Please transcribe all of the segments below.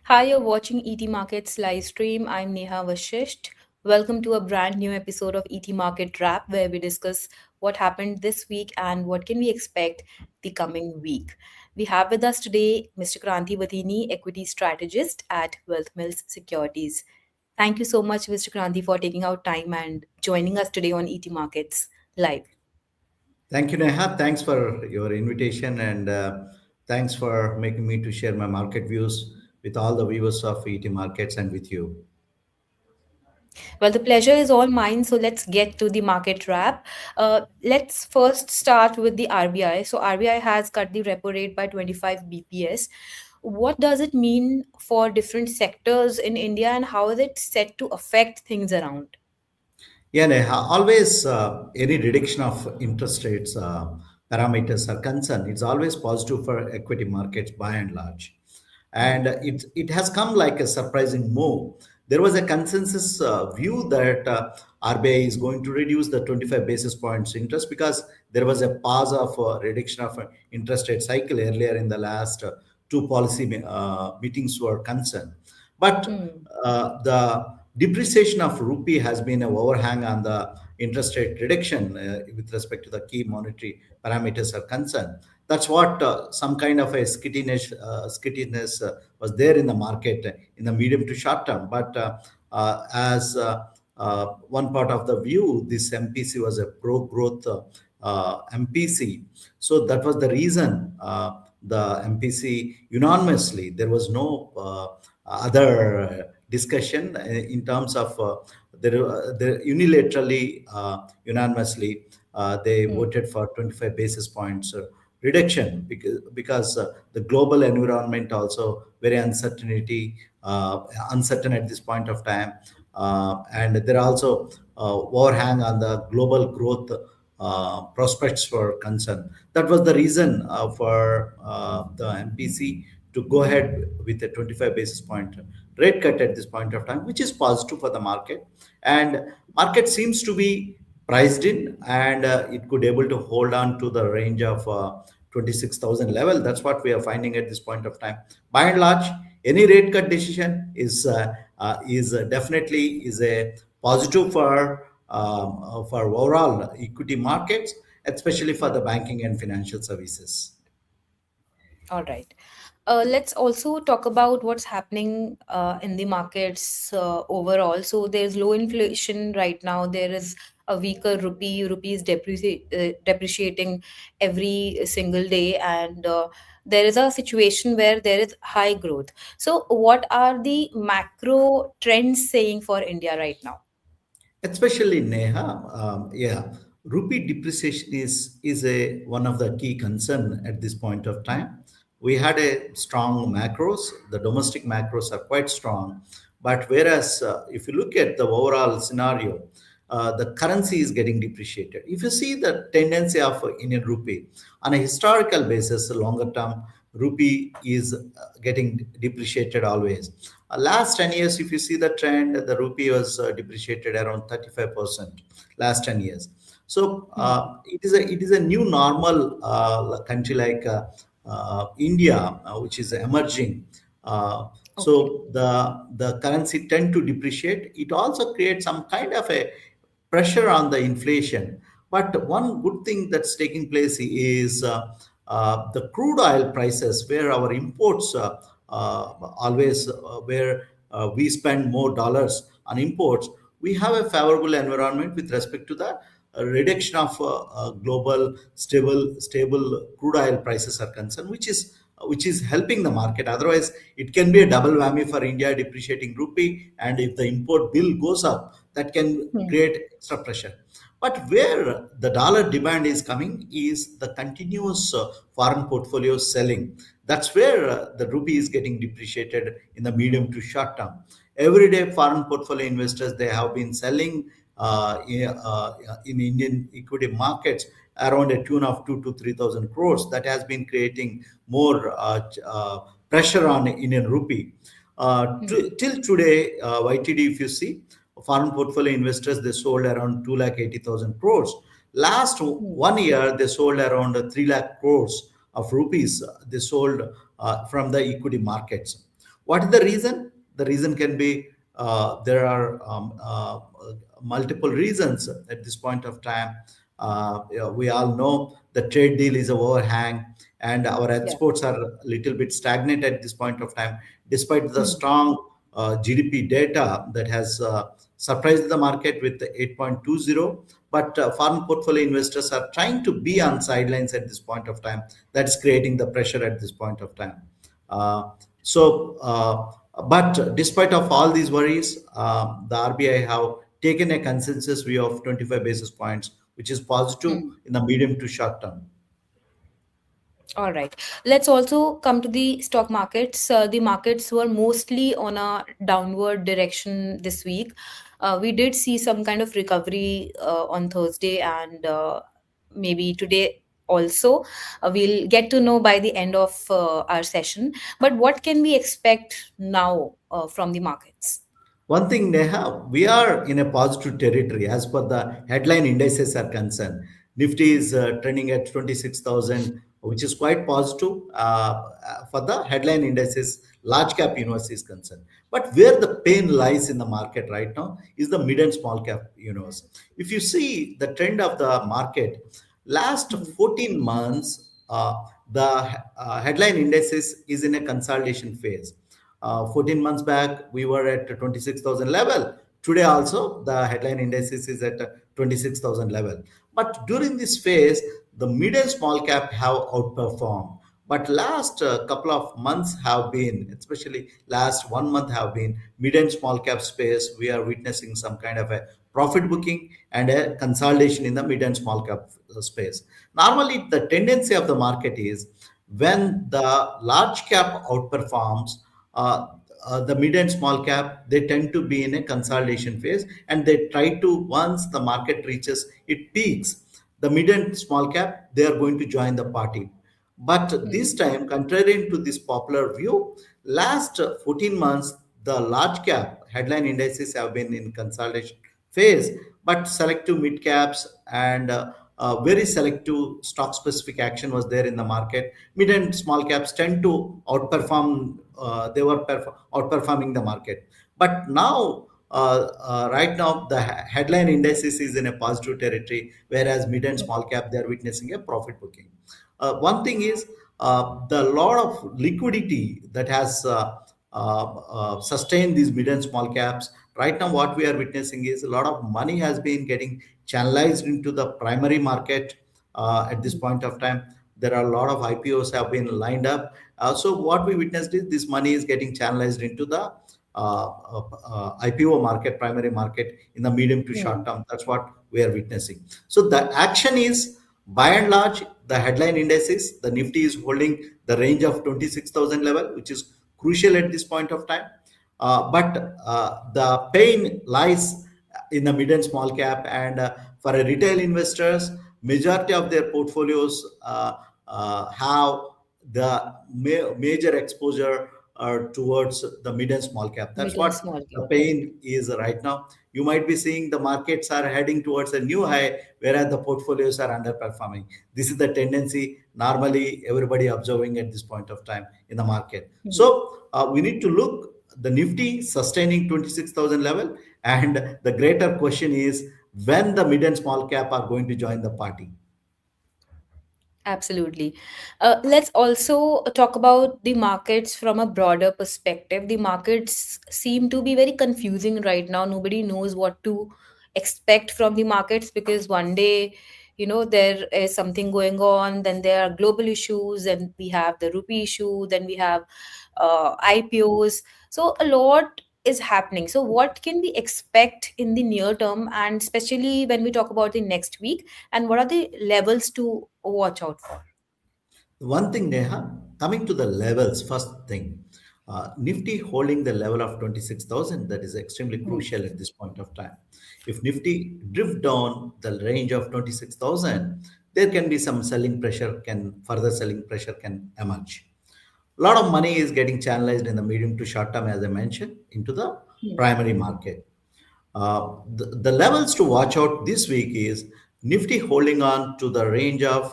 Hi, you're watching ET Markets live stream. I'm Neha Vashisht. Welcome to a brand new episode of ET Market Wrap where we discuss what happened this week and what can we expect the coming week. We have with us today Mr. Kranti Vathini, equity strategist at Wealth Mills Securities. Thank you so much, Mr. Kranti, for taking out time and joining us today on ET Markets live. Thank you, Neha. Thanks for your invitation and thanks for making me to share my market views with all the viewers of ET Markets and with you. Well, the pleasure is all mine. So let's get to the market wrap. Let's first start with the RBI. So RBI has cut the repo rate by 25 BPS. What does it mean for different sectors in India and how is it set to affect things around? Yeah, Neha, always any reduction of interest rates parameters are concerned. It's always positive for equity markets by and large. And it has come like a surprising move. There was a consensus view that RBI is going to reduce the 25 basis points interest because there was a pause of reduction of interest rate cycle earlier in the last two policy meetings were concerned. But Hmm. the depreciation of rupee has been an overhang on the interest rate reduction with respect to the key monetary parameters are concerned. That's what some kind of a skittiness was there in the market in the medium to short term. But as one part of the view, this MPC was a pro-growth MPC. So that was the reason the MPC unanimously, there was no other discussion in terms of they unilaterally, unanimously, they Hmm. voted for 25 basis points reduction because the global environment also very uncertain at this point of time, and there are also overhang on the global growth prospects for concern. That was the reason for the MPC to go ahead with a 25 basis point rate cut at this point of time, which is positive for the market. And market seems to be priced in, and it could able to hold on to the range of 26,000 level. That's what we are finding at this point of time. By and large, any rate cut decision is definitely is a positive for overall equity markets, especially for the banking and financial services. All right. Let's also talk about what's happening in the markets overall. So there's low inflation right now. There is a weaker rupee. Rupee is depreciating every single day, and there is a situation where there is high growth. So, what are the macro trends saying for India right now? Especially Neha, yeah, rupee depreciation is a one of the key concern at this point of time. We had a strong macros. The domestic macros are quite strong, but whereas if you look at the overall scenario, the currency is getting depreciated. If you see the tendency of Indian rupee on a historical basis, longer term, rupee is getting depreciated always. Last 10 years, if you see the trend, the rupee was depreciated around 35% last 10 years. So Hmm. it is a new normal country like India, which is emerging. Okay. So the currency tend to depreciate. It also creates some kind of a pressure on the inflation. But one good thing that's taking place is the crude oil prices, where our imports always where we spend more dollars on imports. We have a favorable environment with respect to the reduction of global stable crude oil prices are concerned, which is helping the market. Otherwise, it can be a double whammy for India, depreciating rupee, and if the import bill goes up, that can Hmm. create extra pressure. But where the dollar demand is coming is the continuous foreign portfolio selling. That's where the rupee is getting depreciated in the medium to short term. Every day, foreign portfolio investors, they have been selling in Indian equity markets around a tune of 2 to 3,000 crores. That has been creating more pressure on Indian rupee. Hmm. Till today, YTD, if you see, foreign portfolio investors, they sold around 2,80,000 crores. Last Hmm. 1 year, they sold around 3 lakh crores of rupees. They sold from the equity markets. What is the reason? The reason can be there are multiple reasons at this point of time. We all know the trade deal is a overhang, and our Yeah. exports are a little bit stagnant at this point of time, despite the Hmm. strong GDP data that has surprised the market with the 8.20. But foreign portfolio investors are trying to be on sidelines at this point of time. That's creating the pressure at this point of time. Uh, but despite of all these worries, the RBI have taken a consensus view of 25 basis points, which is positive Hmm. in the medium to short term. All right. Let's also come to the stock markets. The markets were mostly on a downward direction this week. We did see some kind of recovery on Thursday and maybe today also. We'll get to know by the end of our session. But what can we expect now from the markets? One thing, Neha, we are in a positive territory as per the headline indices are concerned. Nifty is trending at 26,000, which is quite positive for the headline indices, large cap universe is concerned. But where the pain lies in the market right now is the mid and small cap universe. If you see the trend of the market, last Hmm. 14 months, the headline indices is in a consolidation phase. 14 months back, we were at 26,000 level. Today also, the headline indices is at 26,000 level. But during this phase, the mid and small cap have outperformed. But last couple of months have been, especially last 1 month have been mid and small cap space. We are witnessing some kind of a profit booking and a consolidation in the mid and small cap space. Normally, the tendency of the market is when the large cap outperforms, uh, the mid and small cap, they tend to be in a consolidation phase, and they try to, once the market reaches it peaks, the mid and small cap, they are going to join the party. But this Hmm. time, contrary to this popular view, last 14 months, the large cap headline indices have been in consolidation phase, but selective mid caps and very selective stock specific action was there in the market. Mid and small caps tend to outperform, they were outperforming the market. But now, right now, the headline indices is in a positive territory, whereas mid and small cap, they are witnessing a profit booking. One thing is the lot of liquidity that has sustained these mid and small caps. Right now, what we are witnessing is a lot of money has been getting channelized into the primary market at this point of time. There are a lot of IPOs have been lined up. So what we witnessed is this money is getting channelized into the IPO market, primary market in the medium to short Hmm. term. That's what we are witnessing. So the action is, by and large, the headline indices, the Nifty is holding the range of 26,000 level, which is crucial at this point of time. But the pain lies in the mid and small cap, and for a retail investors, majority of their portfolios have the major exposure towards the mid and small cap. That's Mid and what small the cap. pain is right now. You might be seeing the markets are heading towards a new high, whereas the portfolios are underperforming. This is the tendency normally everybody observing at this point of time in the market. Hmm. So we need to look the Nifty sustaining 26,000 level, and the greater question is when the mid and small cap are going to join the party. Absolutely. Let's also talk about the markets from a broader perspective. The markets seem to be very confusing right now. Nobody knows what to expect from the markets because one day, there is something going on, then there are global issues, then we have the rupee issue, then we have IPOs. So a lot is happening. So what can we expect in the near term, and especially when we talk about the next week? And what are the levels to watch out for? One thing, Neha, coming to the levels, first thing, Nifty holding the level of 26,000, that is extremely Hmm. crucial at this point of time. If Nifty drift down the range of 26,000, there can be some selling pressure, can further selling pressure can emerge. A lot of money is getting channelized in the medium to short term, as I mentioned, into the Hmm. primary market. The levels to watch out this week is Nifty holding on to the range of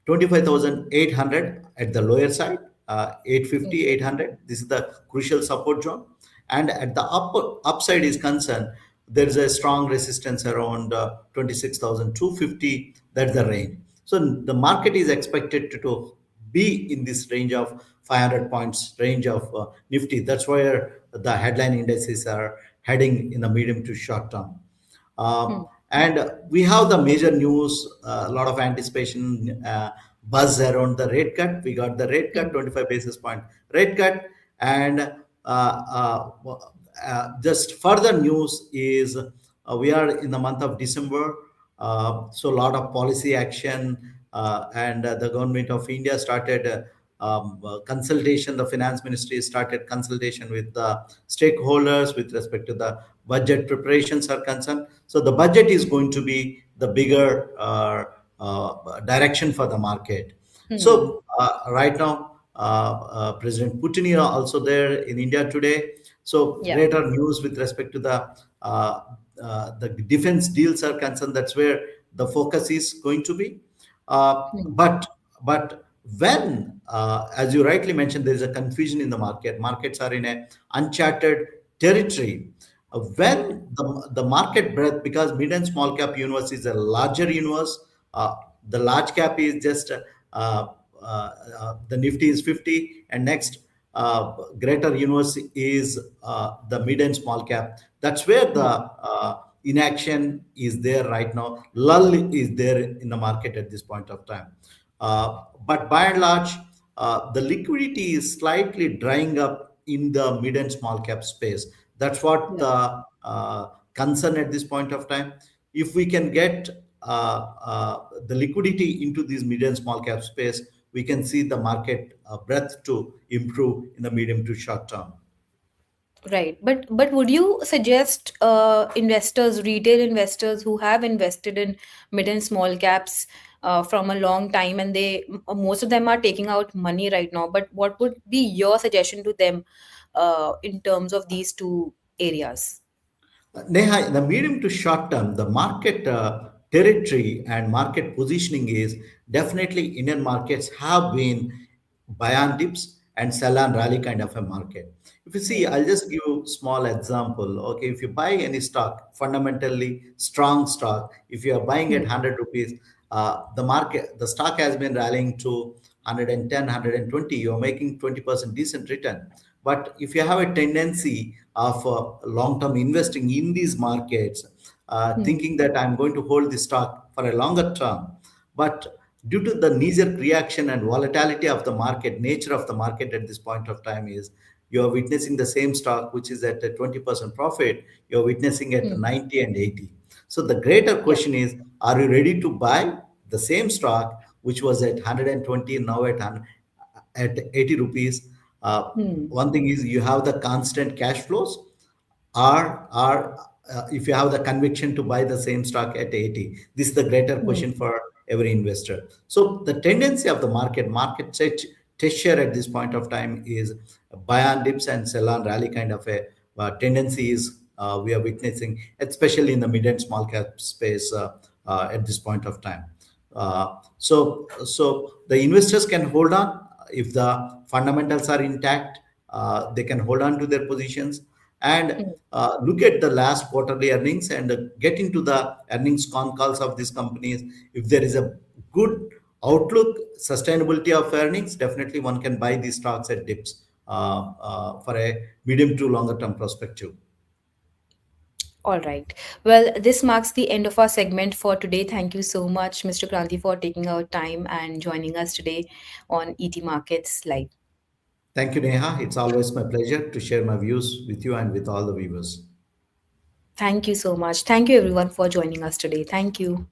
25,800 at the lower side, 850, 800. This is the crucial support zone. And at the upside is concerned, there is a strong resistance around 26,250. That's the range. So the market is expected to be in this range of 500 points range of Nifty. That's where the headline indices are heading in the medium to short term. Hmm. And we have the major news, a lot of anticipation, buzz around the rate cut. We got the rate cut, Hmm. 25 basis point rate cut. And just further news is we are in the month of December. So a lot of policy action, and the government of India started consultation. The finance ministry started consultation with the stakeholders with respect to the budget preparations are concerned. So the budget is going to be the bigger direction for the market. Hmm. So right now, President Putin is also there in India today. So Yeah. greater news with respect to the defense deals are concerned. That's where the focus is going to be. Hmm. But when, as you rightly mentioned, there is a confusion in the market. Markets are in a uncharted territory. When the market breadth, because mid and small cap universe is a larger universe, the large cap is just the Nifty is 50, and next greater universe is the mid and small cap. That's where the Hmm. inaction is there right now. Lull is there in the market at this point of time. But by and large, the liquidity is slightly drying up in the mid and small cap space. That's what Yeah. the concern at this point of time. If we can get the liquidity into this mid and small cap space, we can see the market breadth to improve in the medium to short term. Right. But would you suggest investors, retail investors who have invested in mid and small caps from a long time, and most of them are taking out money right now, but what would be your suggestion to them in terms of these two areas? Neha, in the medium to short term, the market territory and market positioning is definitely Indian markets have been buy on dips and sell on rally kind of a market. If you see, Hmm. I'll just give you small example. Okay, if you buy any stock, fundamentally strong stock, if you are buying at Hmm. 100 rupees, the stock has been rallying to 110, 120, you're making 20% decent return. But if you have a tendency of long-term investing in these markets, Hmm. thinking that I'm going to hold the stock for a longer term, but due to the knee-jerk reaction and volatility of the market, nature of the market at this point of time is you are witnessing the same stock which is at a 20% profit, you're witnessing at Hmm. 90 and 80. So the greater Yeah. question is, are you ready to buy the same stock which was at 120 now at 100, at 80 rupees? Hmm. One thing is you have the constant cash flows, or if you have the conviction to buy the same stock at 80. This is the greater Hmm. question for every investor. So the tendency of the market texture at this point of time is buy on dips and sell on rally kind of a tendency is we are witnessing, especially in the mid and small cap space at this point of time. So the investors can hold on if the fundamentals are intact. They can hold on to their positions and Hmm. look at the last quarterly earnings and get into the earnings con calls of these companies. If there is a good outlook, sustainability of earnings, definitely one can buy these stocks at dips for a medium to longer term perspective. All right. Well, this marks the end of our segment for today. Thank you so much, Mr. Kranti, for taking our time and joining us today on ET Markets Live. Thank you, Neha. It's always my pleasure to share my views with you and with all the viewers. Thank you so much. Thank you, everyone, for joining us today. Thank you.